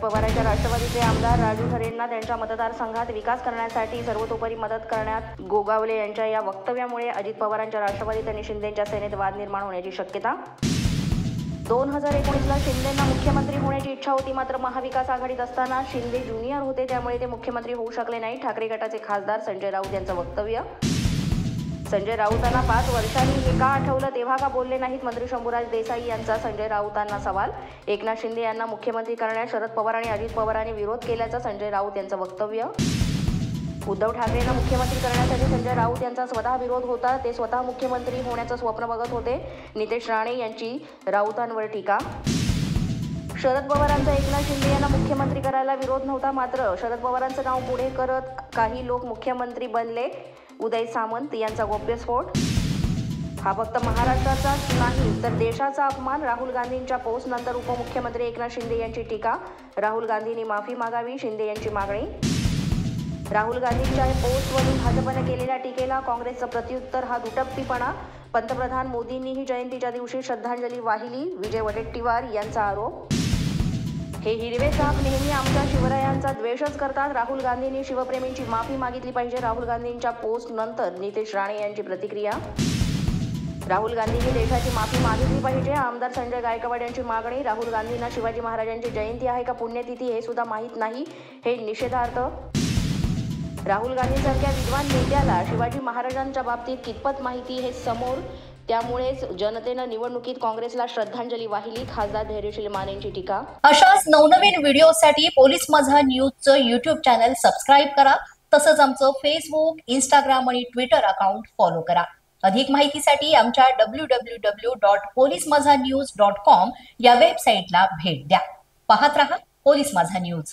पवारांच्या राष्ट्रवादीचे आमदार राजू खरेंना त्यांच्या मतदारसंघात विकास करण्यासाठी सर्वतोपरी मदत करण्यात गोगावले यांच्या या वक्तव्यामुळे अजित पवारांच्या राष्ट्रवादीत आणि शिंदेंच्या सेनेत वाद निर्माण होण्याची शक्यता। 2019ला शिंदेंना मुख्यमंत्री होण्याची इच्छा होती, मात्र महाविकास आघाडीत असताना शिंदे ज्युनियर होते, त्यामुळे ते मुख्यमंत्री होऊ शकले नाही। ठाकरे गटाचे खासदार संजय राऊत यांचं वक्तव्य। संजय राऊतांना 5 वर्षांनी हे का आठवलं, तेव्हा का बोलले नाहीत मंत्री शंभूराज देसाई यांचा संजय राऊतांना सवाल। एकनाथ शिंदे यांना मुख्यमंत्री करण्यास शरद पवार आणि अजित पवारांनी विरोध केल्याचं संजय राऊत यांचं वक्तव्य। उद्धव ठाकरेंना मुख्यमंत्री करण्यासाठी संजय राऊत यांचा स्वतः विरोध होता, ते स्वतः मुख्यमंत्री होण्याचं स्वप्न बघत होते। नितेश राणे यांची राऊतांवर टीका। शरद पवारांचा एकनाथ शिंदे यांना मुख्यमंत्री करायला विरोध नव्हता, मात्र शरद पवारांचं नाव पुढे करत काही लोक मुख्यमंत्री बनले। उदय सामंत यांचा गौप्यस्फोट। हा फक्त महाराष्ट्राचाच नाही तर देशाचा अपमान। राहुल गांधींच्या पोस्टनंतर उपमुख्यमंत्री एकनाथ शिंदे यांची टीका। राहुल गांधींनी माफी मागावी, शिंदे यांची मागणी। राहुल गांधींच्या पोस्टवरून भाजपने केलेल्या टीकेला काँग्रेसचं प्रत्युत्तर, हा दुटप्पीपणा। पंतप्रधान मोदींनीही जयंतीच्या दिवशी श्रद्धांजली वाहिली, विजय वडेट्टीवार यांचा आरोप। हे हिरवे साप नेहमी आमच्या शिवरायांचा द्वेषच करतात। राहुल गांधींनी शिवप्रेमींची माफी मागितली पाहिजे। राहुल गांधींच्या पोस्टनंतर नितेश राणे यांची प्रतिक्रिया। राहुल गांधींनी देशाची माफी मागितली पाहिजे, आमदार संजय गायकवाड यांची मागणी। राहुल गांधींना शिवाजी महाराजांची जयंती आहे का पुण्यतिथी हे सुद्धा माहीत नाही, हे निषेधार्थ। राहुल गांधींसारख्या विद्वान नेत्याला शिवाजी महाराजांच्या बाबतीत कितपत माहिती हे समोर, त्यामुळेच जनतेनं निवडणुकीत काँग्रेसला श्रद्धांजली वाहिली, खासदार धैर्यशील मानेंची टीका। अशाच नवनवीन व्हिडिओसाठी पोलीस माझा न्यूजचं YouTube चॅनल सबस्क्राईब करा, तसंच आमचं फेसबुक, इंस्टाग्राम आणि ट्विटर अकाउंट फॉलो करा। अधिक माहितीसाठी आमच्या www.polismazhanews.com या वेबसाईटला भेट द्या। पाहत रहा पोलीस माझा न्यूज।